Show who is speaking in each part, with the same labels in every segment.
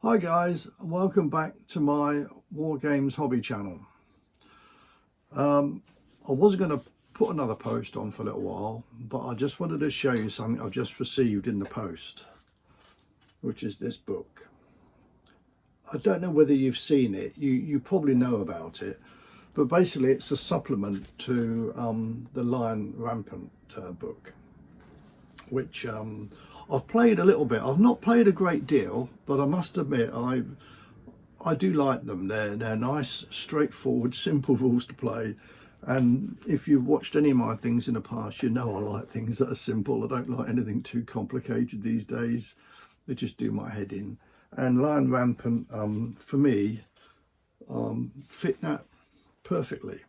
Speaker 1: Hi guys, welcome back to my War Games hobby channel. I was going to put another post on for a little while, but I just wanted to show you something I've just received in the post, which is this book. I don't know whether you've seen it, you probably know about it, but basically it's a supplement to the Lion Rampant book, which I've played a little bit. I've not played a great deal, but I must admit I do like them. They're nice, straightforward, simple rules to play. And if you've watched any of my things in the past, you know I like things that are simple. I don't like anything too complicated these days. They just do my head in. And Lion Rampant, for me, fit that perfectly.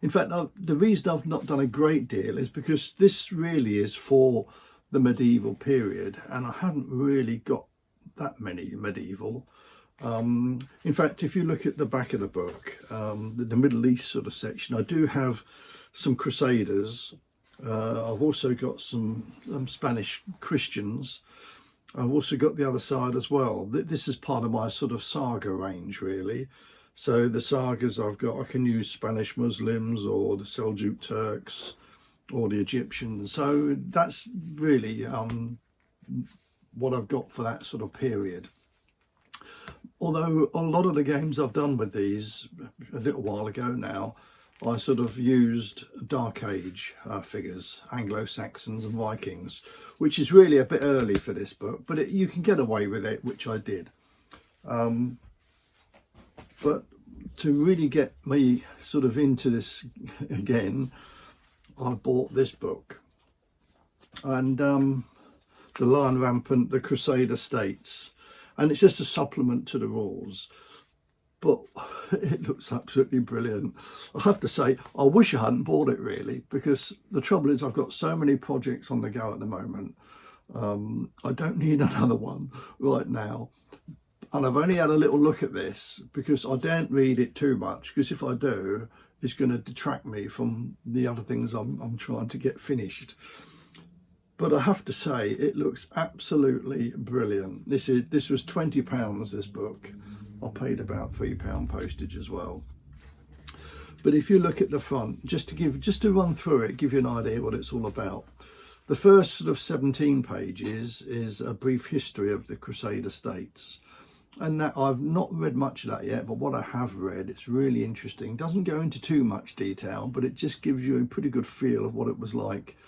Speaker 1: In fact, the reason I've not done a great deal is because this really is for the medieval period, and I haven't really got that many medieval. In fact, if you look at the back of the book, the Middle East sort of section, I do have some Crusaders. I've also got some Spanish Christians. I've also got the other side as well. This is part of my sort of saga range, really. So the sagas I've got, I can use Spanish Muslims or the Seljuk Turks or the Egyptians. So that's really what I've got for that sort of period. Although a lot of the games I've done with these a little while ago now, I sort of used Dark Age figures, Anglo-Saxons and Vikings, which is really a bit early for this book, but you can get away with it, which I did. But to really get me sort of into this again, I bought this book, and the Lion Rampant, the Crusader States, and it's just a supplement to the rules, but it looks absolutely brilliant. I have to say, I wish I hadn't bought it really, because the trouble is I've got so many projects on the go at the moment. I don't need another one right now. And I've only had a little look at this because I daren't read it too much, because if I do, it's going to detract me from the other things I'm trying to get finished. But I have to say, it looks absolutely brilliant. This was £20, this book. I paid about £3 postage as well. But if you look at the front, just to run through it, give you an idea what it's all about. The first sort of 17 pages is a brief history of the Crusader States. And that, I've not read much of that yet, but what I have read, it's really interesting. Doesn't go into too much detail, but it just gives you a pretty good feel of what it was like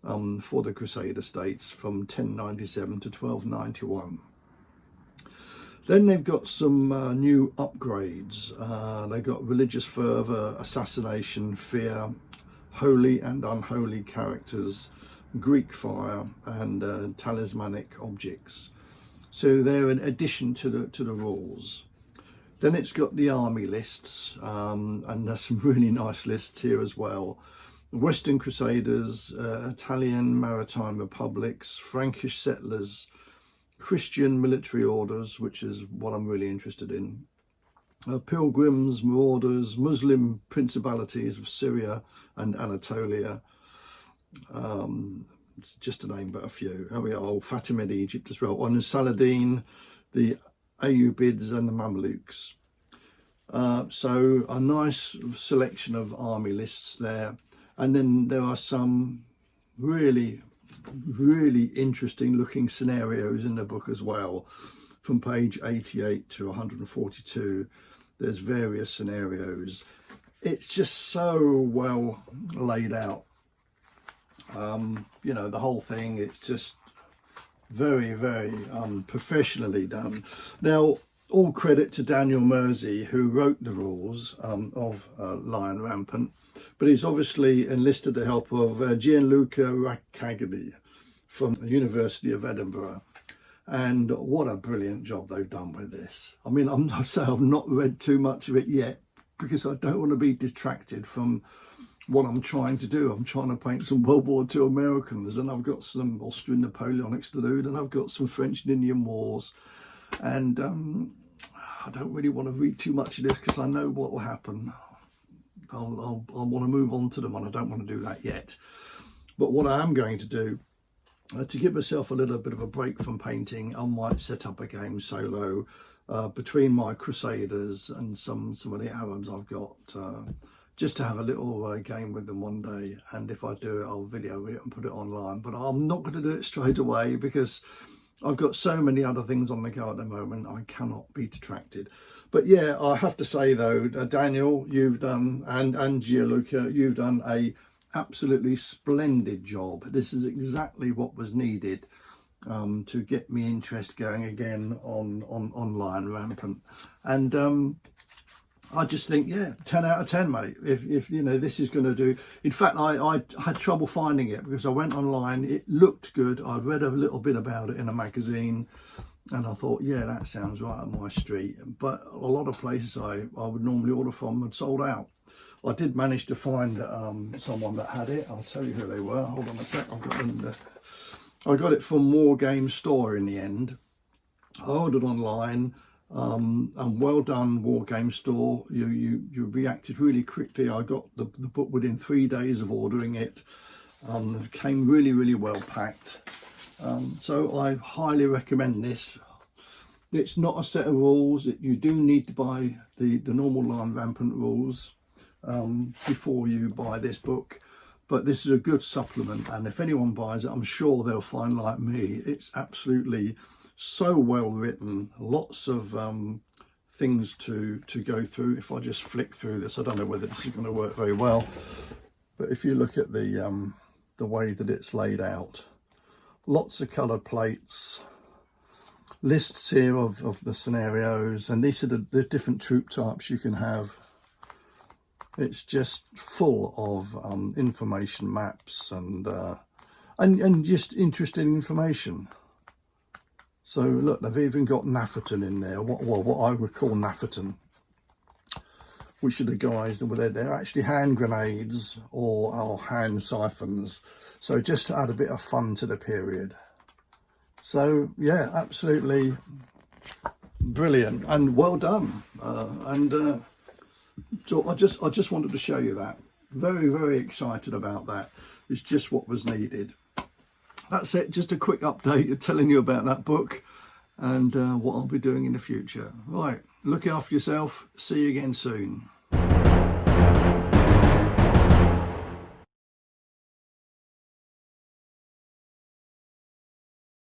Speaker 1: for the Crusader States from 1097 to 1291. Then they've got some new upgrades. They've got religious fervour, assassination, fear, holy and unholy characters, Greek fire, and talismanic objects. So they're an addition to the rules. Then it's got the army lists, and there's some really nice lists here as well. Western Crusaders, Italian maritime republics, Frankish settlers, Christian military orders, which is what I'm really interested in, pilgrims, marauders, Muslim principalities of Syria and Anatolia, just to name but a few. Oh, we are Fatimid Egypt as well, and Saladin, the Ayyubids and the Mamluks. So a nice selection of army lists there. And then there are some really interesting looking scenarios in the book as well. From page 88 to 142, there's various scenarios. It's just so well laid out. You know, the whole thing, it's just very professionally done. Now, all credit to Daniel Mersey, who wrote the rules of Lion Rampant, but he's obviously enlisted the help of Gianluca Raccagli from the University of Edinburgh. And what a brilliant job they've done with this. I mean, I've not read too much of it yet, because I don't want to be distracted from what I'm trying to do. I'm trying to paint some World War II Americans, and I've got some Austrian Napoleonics to do, and I've got some French and Indian Wars. And I don't really want to read too much of this because I know what will happen. I'll want to move on to them, and I don't want to do that yet. But what I am going to do to give myself a little bit of a break from painting, I might set up a game solo between my Crusaders and some of the Arabs I've got, just to have a little game with them one day. And if I do it, I'll video it and put it online. But I'm not going to do it straight away because I've got so many other things on the go at the moment. I cannot be detracted. But yeah, I have to say though, Daniel, you've done, and Gianluca, you've done a absolutely splendid job. This is exactly what was needed to get me interest going again on Lion Rampant. And I just think, yeah, 10 out of 10, mate. If you know, this is going to do. In fact, I had trouble finding it because I went online. It looked good. I'd read a little bit about it in a magazine, and I thought, yeah, that sounds right up my street. But a lot of places I would normally order from had sold out. I did manage to find someone that had it. I'll tell you who they were. Hold on a sec. I've got them there. I got it from War Game Store in the end. I ordered online. And well done, War Game Store. You reacted really quickly. I got the book within 3 days of ordering it. It came really well packed. So I highly recommend this. It's not a set of rules. You do need to buy the normal Lion Rampant rules before you buy this book. But this is a good supplement, and if anyone buys it, I'm sure they'll find, like me, it's absolutely so well written. Lots of things to go through. If I just flick through this, I don't know whether this is going to work very well, but if you look at the way that it's laid out, lots of coloured plates, lists here of the scenarios, and these are the different troop types you can have. It's just full of information maps and just interesting information. So look, they've even got Nafferton in there, what I would call Nafferton, which are the guys that were there. They're actually hand grenades or hand siphons. So just to add a bit of fun to the period. So yeah, absolutely brilliant and well done. So I just wanted to show you that. Very excited about that. It's just what was needed. That's it, just a quick update telling you about that book and what I'll be doing in the future. Right, look after yourself. See you again soon.